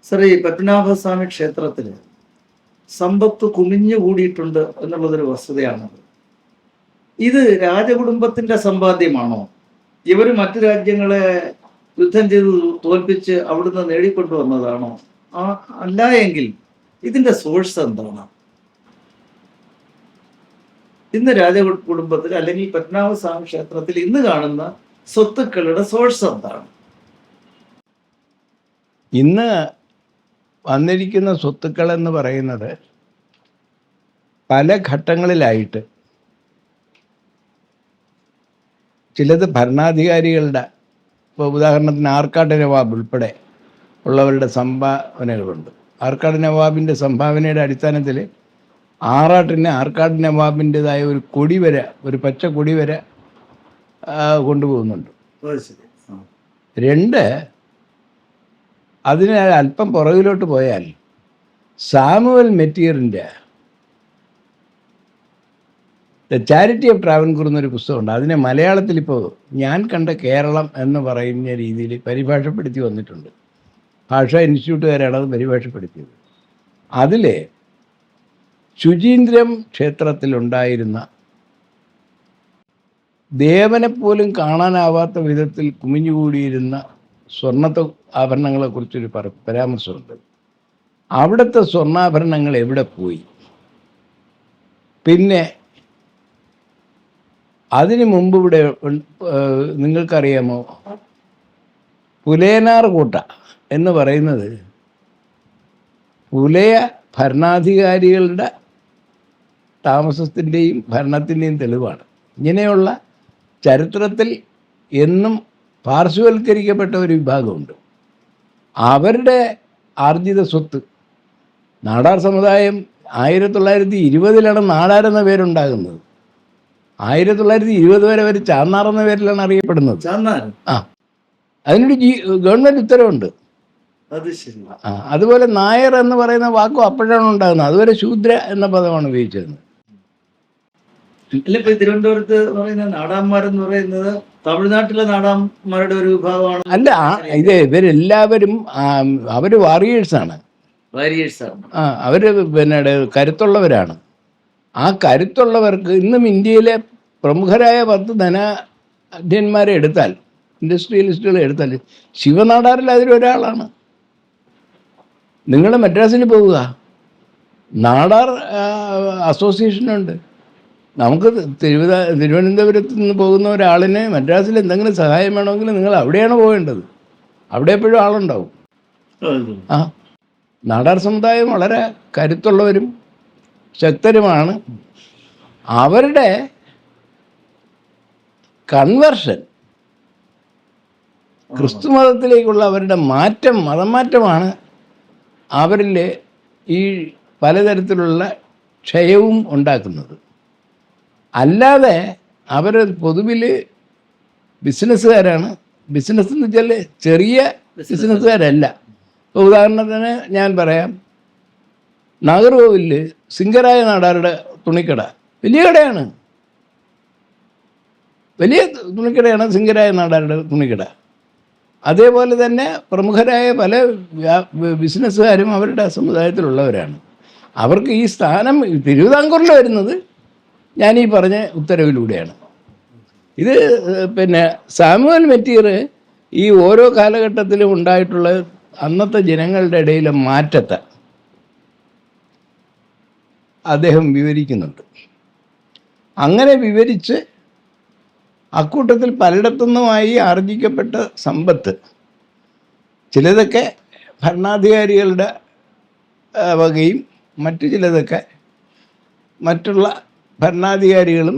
Sir, ഈ പത്മനാഭസ്വാമി ക്ഷേത്രത്തിൽ സമ്പത്ത് കുമിഞ്ഞു കൂടിയിട്ടുണ്ട് എന്നുള്ളതൊരു വസ്തുതയാണ്. ഇത് രാജകുടുംബത്തിന്റെ സമ്പാദ്യമാണോ? ഇവർ മറ്റു രാജ്യങ്ങളെ യുദ്ധം ചെയ്ത് തോൽപ്പിച്ച് അവിടുന്ന് നേടിക്കൊണ്ടുവന്നതാണോ? അല്ല എങ്കിൽ ഇതിന്റെ സോഴ്സ് എന്താണ്? ഇന്ന് രാജകുടുംബത്തിൽ അല്ലെങ്കിൽ പത്മനാഭസ്വാമി ക്ഷേത്രത്തിൽ ഇന്ന് കാണുന്ന സ്വത്തുക്കളുടെ സോഴ്സ് എന്താണ്? ഇന്ന് വന്നിരിക്കുന്ന സ്വത്തുക്കൾ എന്ന് പറയുന്നത് പല ഘട്ടങ്ങളിലായിട്ട് ചിലത് ഭരണാധികാരികളുടെ, ഇപ്പോൾ ഉദാഹരണത്തിന് ആർക്കാട് നവാബ് ഉൾപ്പെടെ ഉള്ളവരുടെ സംഭാവനകളുണ്ട്. ആർക്കാട് നവാബിൻ്റെ സംഭാവനയുടെ അടിസ്ഥാനത്തിൽ ആറാട്ടിന് ആർക്കാട് നവാബിൻ്റെതായ ഒരു കൊടി വരെ, ഒരു പച്ച കൊടി വരെ കൊണ്ടുപോകുന്നുണ്ട്. രണ്ട്, അതിന് അല്പം പുറകിലോട്ട് പോയാൽ സാമുവൽ മെറ്റീറിൻ്റെ ദ ചാരിറ്റി ഓഫ് ട്രാവൻകൂർ എന്നൊരു പുസ്തകമുണ്ട്. അതിനെ മലയാളത്തിൽ ഇപ്പോൾ ഞാൻ കണ്ട കേരളം എന്ന് പറയുന്ന രീതിയിൽ പരിഭാഷപ്പെടുത്തി വന്നിട്ടുണ്ട്. ഭാഷാ ഇൻസ്റ്റിറ്റ്യൂട്ടുകാരാണ് അത് പരിഭാഷപ്പെടുത്തിയത്. അതിൽ ശുചീന്ദ്രം ക്ഷേത്രത്തിലുണ്ടായിരുന്ന ദേവനെപ്പോലും കാണാനാവാത്ത വിധത്തിൽ കുമിഞ്ഞുകൂടിയിരുന്ന സ്വർണ്ണ ആഭരണങ്ങളെക്കുറിച്ചൊരു പരാമർശമുണ്ട്. അവിടുത്തെ സ്വർണ്ണാഭരണങ്ങൾ എവിടെ പോയി? പിന്നെ അതിനു മുമ്പ് ഇവിടെ നിങ്ങൾക്കറിയാമോ, പുലയനാർ കോട്ട എന്ന് പറയുന്നത് പുലയ ഭരണാധികാരികളുടെ താമസത്തിൻ്റെയും ഭരണത്തിൻ്റെയും തെളിവാണ്. ഇങ്ങനെയുള്ള ചരിത്രത്തിൽ എന്നും പാർശ്വവൽക്കരിക്കപ്പെട്ട ഒരു വിഭാഗമുണ്ട്. അവരുടെ ആർജിത സ്വത്ത്, നാടാർ സമുദായം 1920 നാടാരെന്ന പേരുണ്ടാകുന്നത്. 1920 വരെ അവർ ചാന്നാർ എന്ന പേരിലാണ് അറിയപ്പെടുന്നത്. അതിനൊരു ഗവൺമെൻറ് ഉത്തരവുണ്ട്. അതുപോലെ നായർ എന്ന് പറയുന്ന വാക്കും അപ്പോഴാണ് ഉണ്ടാകുന്നത്. അതുവരെ ശൂദ്ര എന്ന പദമാണ് ഉപയോഗിച്ചിരുന്നത്. തിരുവനന്തപുരത്ത് പറയുന്ന നാടാന്മാരെന്ന് പറയുന്നത് തമിഴ്നാട്ടിലെ നാടാന്മാരുടെ ഒരു വിഭാഗമാണ്. അല്ല, ഇവരെല്ലാവരും അവര് വാരിയേഴ്സാണ്. അവര് പിന്നെ കരുത്തുള്ളവരാണ്. ആ കരുത്തുള്ളവർക്ക് ഇന്നും ഇന്ത്യയിലെ പ്രമുഖരായ 10 ധനാഢ്യന്മാരെ എടുത്താൽ, ഇൻഡസ്ട്രിയലിസ്റ്റുകളെ എടുത്താൽ, ശിവനാടാറിൽ അതിലൊരാളാണ്. നിങ്ങൾ മദ്രാസിന് പോവുക, നാടാർ അസോസിയേഷനുണ്ട്. നമുക്ക് തിരുവനന്തപുരത്ത് നിന്ന് പോകുന്ന ഒരാളിന് മദ്രാസിൽ എന്തെങ്കിലും സഹായം വേണമെങ്കിൽ നിങ്ങൾ അവിടെയാണ് പോകേണ്ടത്. അവിടെ എപ്പോഴും ആളുണ്ടാവും. നാടാർ സമുദായം വളരെ കരുത്തുള്ളവരും ശക്തരുമാണ്. അവരുടെ കൺവേർഷൻ, ക്രിസ്തു മതത്തിലേക്കുള്ള അവരുടെ മാറ്റം, മതമാറ്റമാണ് അവരിൽ ഈ പലതരത്തിലുള്ള ക്ഷയവും ഉണ്ടാക്കുന്നത്. അല്ലാതെ അവർ പൊതുവിൽ ബിസിനസ്സുകാരാണ്. ബിസിനസ് എന്ന് വെച്ചാൽ ചെറിയ ബിസിനസ്സുകാരല്ല. ഇപ്പോൾ ഉദാഹരണത്തിന് ഞാൻ പറയാം, നാഗർകോവിലിൽ സിംഗരായ നാടാരുടെ തുണിക്കട വലിയ കടയാണ്. വലിയ തുണിക്കടയാണ് സിംഗരായ നാടാരുടെ തുണിക്കട. അതേപോലെ തന്നെ പ്രമുഖരായ പല ബിസിനസ്സുകാരും അവരുടെ സമുദായത്തിലുള്ളവരാണ്. അവർക്ക് ഈ സ്ഥാനം തിരുവിതാംകൂറിൽ വരുന്നത് ഞാൻ ഈ പറഞ്ഞ ഉത്തരവിലൂടെയാണ്. ഇത് പിന്നെ സാമുവൽ മെറ്റീർ ഈ ഓരോ കാലഘട്ടത്തിലും ഉണ്ടായിട്ടുള്ള അന്നത്തെ ജനങ്ങളുടെ ഇടയിലെ മാറ്റത്തെ അദ്ദേഹം വിവരിക്കുന്നുണ്ട്. അങ്ങനെ വിവരിച്ച് അക്കൂട്ടത്തിൽ പലയിടത്തുനിന്നുമായി ആർജിക്കപ്പെട്ട സമ്പത്ത് ചിലതൊക്കെ ഭരണാധികാരികളുടെ വകയും മറ്റു ചിലതൊക്കെ മറ്റുള്ള ഭരണാധികാരികളും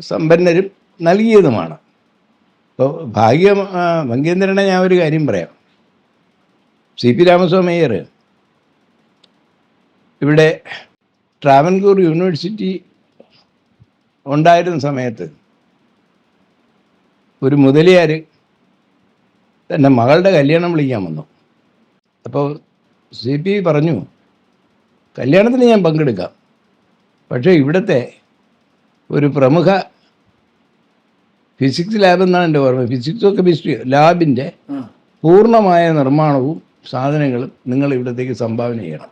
സമ്പന്നരും നൽകിയതുമാണ്. ഇപ്പോൾ ഭംഗേന്ദ്രനെ ഞാൻ ഒരു കാര്യം പറയാം. CP രാമസ്വാമി അയ്യർ ഇവിടെ ട്രാവൻകൂർ യൂണിവേഴ്സിറ്റി ഉണ്ടായിരുന്ന സമയത്ത് ഒരു മുതലിയാർ തൻ്റെ മകളുടെ കല്യാണം വിളിക്കാൻ വന്നു. അപ്പോൾ CP പറഞ്ഞു, കല്യാണത്തിന് ഞാൻ പങ്കെടുക്കാം, പക്ഷേ ഇവിടുത്തെ ഒരു പ്രമുഖ ഫിസിക്സ് ലാബ് എന്നാണ് എൻ്റെ ഓർമ്മ, ഫിസിക്സോ കെമിസ്ട്രിയോ ലാബിൻ്റെ പൂർണ്ണമായ നിർമ്മാണവും സാധനങ്ങളും നിങ്ങൾ ഇവിടത്തേക്ക് സംഭാവന ചെയ്യണം.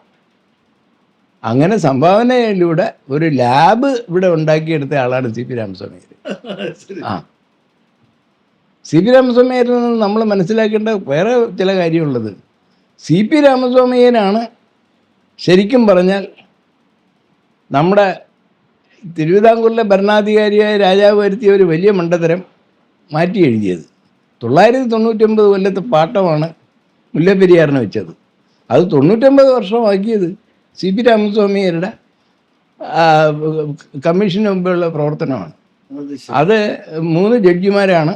അങ്ങനെ സംഭാവനയിലൂടെ ഒരു ലാബ് ഇവിടെ ഉണ്ടാക്കിയെടുത്ത ആളാണ് സി പി രാമസ്വാമി. ആ സി പി രാമസ്വാമിയിൽ നിന്ന് നമ്മൾ മനസ്സിലാക്കേണ്ട വേറെ ചില കാര്യമുള്ളത്, സി പി രാമസ്വാമിയനാണ് ശരിക്കും പറഞ്ഞാൽ നമ്മുടെ തിരുവിതാംകൂറിലെ ഭരണാധികാരിയായ രാജാവ് വരുത്തിയ ഒരു വലിയ മണ്ടത്തരം മാറ്റി എഴുതിയത്. 999 കൊല്ലത്തെ പാട്ടമാണ് മുല്ലപ്പെരിയാറിന് വെച്ചത്. അത് 99 വർഷമാക്കിയത് സി പി രാമസ്വാമിയരുടെ കമ്മീഷന് മുമ്പുള്ള പ്രവർത്തനമാണ്. അത് 3 ജഡ്ജിമാരാണ്.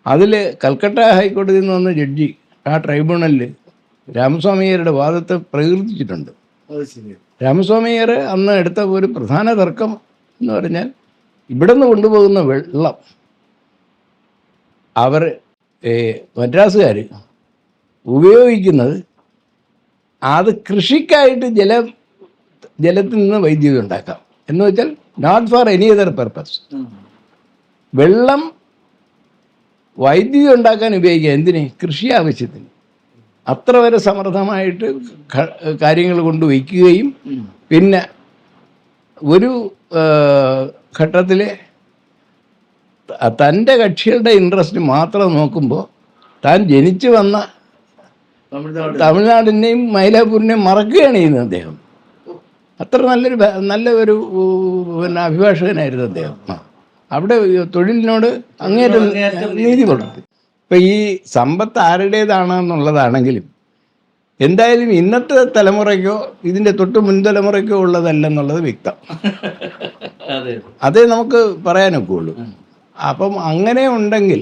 അതിൽ കൽക്കട്ട ഹൈക്കോടതിയിൽ നിന്ന് വന്ന ജഡ്ജി ആ ട്രൈബ്യൂണലിൽ രാമസ്വാമിയരുടെ വാദത്തെ പ്രകീർത്തിച്ചിട്ടുണ്ട്. രാമസ്വാമിയർ അന്ന് എടുത്ത ഒരു പ്രധാന തർക്കം എന്ന് പറഞ്ഞാൽ, ഇവിടെ നിന്ന് കൊണ്ടുപോകുന്ന വെള്ളം അവർ മദ്രാസുകാർ ഉപയോഗിക്കുന്നത് അത് കൃഷിക്കായിട്ട് ജലത്തിൽ നിന്ന് വൈദ്യുതി ഉണ്ടാക്കാം എന്ന് വെച്ചാൽ not for any other purpose. വെള്ളം വൈദ്യുതി ഉണ്ടാക്കാൻ ഉപയോഗിക്കുക, എന്തിന്? കൃഷി ആവശ്യത്തിന്. അത്ര വരെ സമർത്ഥമായിട്ട് കാര്യങ്ങൾ കൊണ്ട് വയ്ക്കുകയും പിന്നെ ഒരു ഘട്ടത്തിൽ തൻ്റെ കക്ഷികളുടെ ഇൻട്രസ്റ്റ് മാത്രം നോക്കുമ്പോൾ താൻ ജനിച്ചു വന്ന തമിഴ്നാടിനെയും മൈലാപ്പൂരിനെയും മറക്കുകയാണ് ചെയ്യുന്നത് അദ്ദേഹം. അത്ര നല്ല ഒരു പിന്നെ അഭിഭാഷകനായിരുന്നു അദ്ദേഹം. അവിടെ തൊഴിലിനോട് അങ്ങേറ്റം നീതി പുലർത്തി. ഇപ്പം ഈ സമ്പത്ത് ആരുടേതാണെന്നുള്ളതാണെങ്കിലും എന്തായാലും ഇന്നത്തെ തലമുറയ്ക്കോ ഇതിൻ്റെ തൊട്ട് മുൻതലമുറയ്ക്കോ ഉള്ളതല്ലെന്നുള്ളത് വ്യക്തം. അതേ നമുക്ക് പറയാനൊക്കെ ഉള്ളൂ. അപ്പം അങ്ങനെ ഉണ്ടെങ്കിൽ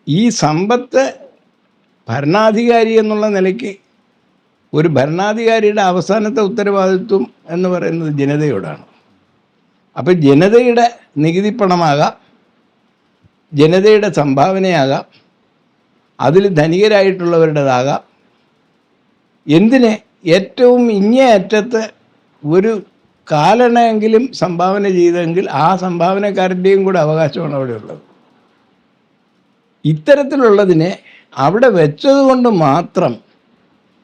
ഈ സമ്പത്ത് ഭരണാധികാരി എന്നുള്ള നിലയ്ക്ക് ഒരു ഭരണാധികാരിയുടെ അവസാനത്തെ ഉത്തരവാദിത്വം എന്ന് പറയുന്നത് ജനതയോടാണ്. അപ്പം ജനതയുടെ നികുതി പണമാകാം, ജനതയുടെ സംഭാവനയാകാം, അതിൽ ധനികരായിട്ടുള്ളവരുടേതാകാം, എന്തിന് ഏറ്റവും ഇങ്ങേ അറ്റത്ത് ഒരു കാലണമെങ്കിലും സംഭാവന ചെയ്തെങ്കിൽ ആ സംഭാവനക്കാരൻ്റെയും കൂടെ അവകാശമാണ് അവിടെ ഉള്ളത്. ഇത്തരത്തിലുള്ളതിനെ അവിടെ വെച്ചതുകൊണ്ട് മാത്രം,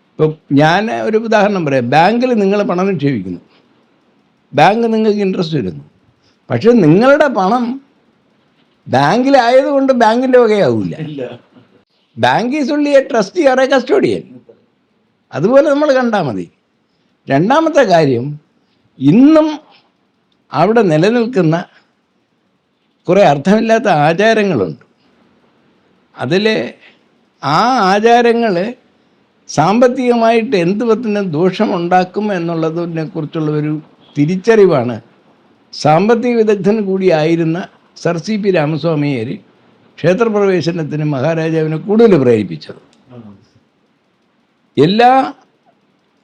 ഇപ്പം ഞാൻ ഒരു ഉദാഹരണം പറയാം. ബാങ്കിൽ നിങ്ങൾ പണം നിക്ഷേപിക്കുന്നു, ബാങ്ക് നിങ്ങൾക്ക് ഇൻട്രസ്റ്റ് വരുന്നു. പക്ഷെ നിങ്ങളുടെ പണം ബാങ്കിലായതുകൊണ്ട് ബാങ്കിൻ്റെ വകയാവില്ല. Bank is only a trustee or a custodian. അതുപോലെ നമ്മൾ കണ്ടാൽ മതി. രണ്ടാമത്തെ കാര്യം, ഇന്നും അവിടെ നിലനിൽക്കുന്ന കുറേ അർത്ഥമില്ലാത്ത ആചാരങ്ങളുണ്ട്. അതിൽ ആ ആചാരങ്ങൾ സാമ്പത്തികമായിട്ട് എന്ത് വിധത്തിനും ദോഷമുണ്ടാക്കും എന്നുള്ളതിനെ കുറിച്ചുള്ള ഒരു തിരിച്ചറിവാണ് സാമ്പത്തിക വിദഗ്ധൻ കൂടിയായിരുന്ന സർ സി പി രാമസ്വാമിയർ ക്ഷേത്രപ്രവേശനത്തിന് മഹാരാജാവിനെ കൂടുതൽ പ്രേരിപ്പിച്ചത്. എല്ലാ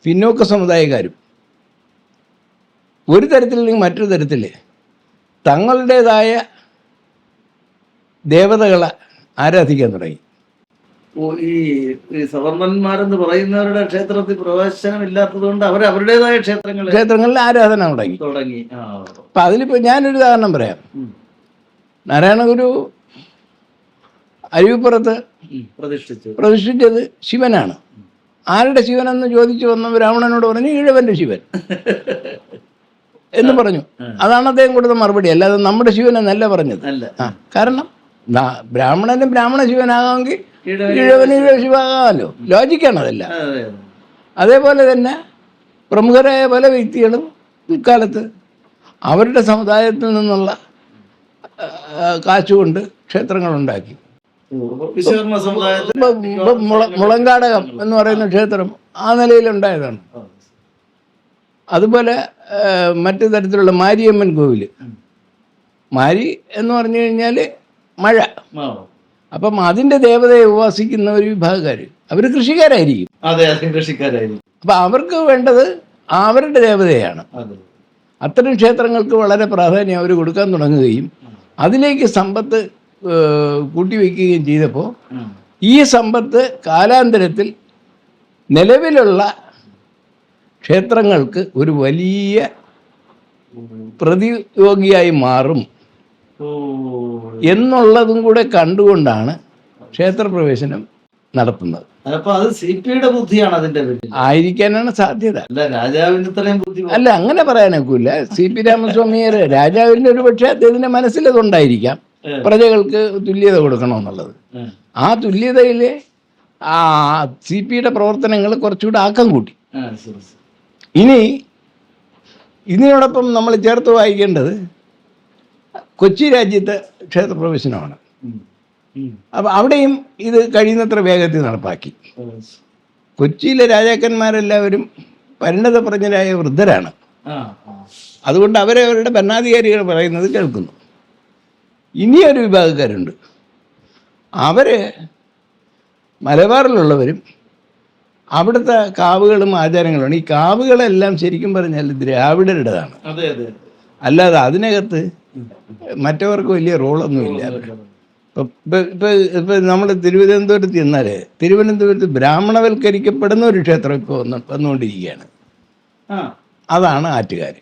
പിന്നോക്ക സമുദായക്കാരും ഒരു തരത്തിലല്ലെങ്കിൽ മറ്റൊരു തരത്തിൽ തങ്ങളുടേതായ ദേവതകളെ ആരാധിക്കാൻ തുടങ്ങി. ഈ സവർണന്മാരെന്ന് പറയുന്നവരുടെ ക്ഷേത്രത്തിൽ പ്രവേശനം ഇല്ലാത്തത് കൊണ്ട് അവർ അവരുടേതായ ക്ഷേത്രങ്ങളിൽ ആരാധന തുടങ്ങി. അപ്പം അതിലിപ്പോൾ ഞാനൊരു ഉദാഹരണം പറയാം. നാരായണഗുരു അരുവിപ്പുറത്ത് പ്രതിഷ്ഠിച്ചത് ശിവനാണ്. ആരുടെ ശിവനെന്ന് ചോദിച്ചു വന്ന ബ്രാഹ്മണനോട് പറഞ്ഞു ഈഴവന്റെ ശിവൻ എന്ന് പറഞ്ഞു. അതാണ് അദ്ദേഹം കൊടുത്ത മറുപടി. അല്ലാതെ നമ്മുടെ ശിവൻ എന്നല്ല പറഞ്ഞത്. കാരണം ബ്രാഹ്മണനും ബ്രാഹ്മണ ശിവനാകാമെങ്കിൽ ഈഴവന് ഈഴവ ശിവനാകാമല്ലോ. ലോജിക്കാണ് അതല്ല. അതേപോലെ തന്നെ പ്രമുഖരായ പല വ്യക്തികളും ഇക്കാലത്ത് അവരുടെ സമുദായത്തിൽ നിന്നുള്ള കാശുകൊണ്ട് ക്ഷേത്രങ്ങളുണ്ടാക്കി. മുളങ്കാടകം എന്ന് പറയുന്ന ക്ഷേത്രം ആ നിലയിലുണ്ടായതാണ്. അതുപോലെ മറ്റു തരത്തിലുള്ള മാരിയമ്മൻ കോവിൽ. മാരി എന്ന് പറഞ്ഞു കഴിഞ്ഞാൽ മഴ. അപ്പം അതിൻ്റെ ദേവതയെ ഉപാസിക്കുന്ന ഒരു വിഭാഗക്കാർ, അവർ കൃഷിക്കാരായിരിക്കും. അപ്പം അവർക്ക് വേണ്ടത് അവരുടെ ദേവതയാണ്. അത്തരം ക്ഷേത്രങ്ങൾക്ക് വളരെ പ്രാധാന്യം അവർ കൊടുക്കാൻ തുടങ്ങുകയും അതിലേക്ക് സമ്പത്ത് കൂട്ടിവെക്കുകയും ചെയ്തപ്പോൾ ഈ സമ്പത്ത് കാലാന്തരത്തിൽ നിലവിലുള്ള ക്ഷേത്രങ്ങൾക്ക് ഒരു വലിയ പ്രതിയോഗിയായി മാറും എന്നുള്ളതും കൂടെ കണ്ടുകൊണ്ടാണ് ക്ഷേത്രപ്രവേശനം നടത്തുന്നത്. അപ്പൊ അത് CPI-യുടെ ബുദ്ധിയാണ് അതിന്റെ പിന്നിൽ. ആയിരിക്കാനാണ് സാധ്യത. അല്ല, രാജാവിന് ഇത്രയും ബുദ്ധി. അല്ല, അങ്ങനെ പറയാനൊക്കില്ല. CP രാമസ്വാമിയർ രാജാവിൻ്റെ ഒരു പക്ഷേ അദ്ദേഹത്തിൻ്റെ മനസ്സിലതുണ്ടായിരിക്കാം, പ്രജകൾക്ക് തുല്യത കൊടുക്കണമെന്നുള്ളത്. ആ തുല്യതയിൽ CP-യുടെ പ്രവർത്തനങ്ങൾ കുറച്ചുകൂടെ ആക്കം കൂട്ടി. ഇനി ഇതിനോടൊപ്പം നമ്മൾ ചേർത്ത് വായിക്കേണ്ടത് കൊച്ചി രാജ്യത്തെ ക്ഷേത്രപ്രവേശനമാണ്. അപ്പം അവിടെയും ഇത് കഴിയുന്നത്ര വേഗത്തിൽ നടപ്പാക്കി. കൊച്ചിയിലെ രാജാക്കന്മാരെല്ലാവരും പരിണതപ്രജ്ഞരായ വൃദ്ധരാണ്. അതുകൊണ്ട് അവരവരുടെ ഭരണാധികാരികൾ പറയുന്നത് കേൾക്കുന്നു. ഇനിയൊരു വിഭാഗക്കാരുണ്ട്, അവർ മലബാറിലുള്ളവരും അവിടുത്തെ കാവുകളും ആചാരങ്ങളുമാണ്. ഈ കാവുകളെല്ലാം ശരിക്കും പറഞ്ഞാൽ ദ്രാവിഡരുടേതാണ്. അല്ലാതെ അതിനകത്ത് മറ്റവർക്ക് വലിയ റോളൊന്നുമില്ല. ഇപ്പം നമ്മൾ തിരുവനന്തപുരത്ത് ചെന്നാൽ തിരുവനന്തപുരത്ത് ബ്രാഹ്മണവൽക്കരിക്കപ്പെടുന്ന ഒരു ക്ഷേത്രം ഇപ്പോൾ വന്നുകൊണ്ടിരിക്കുകയാണ്. അതാണ് ആറ്റുകാർ.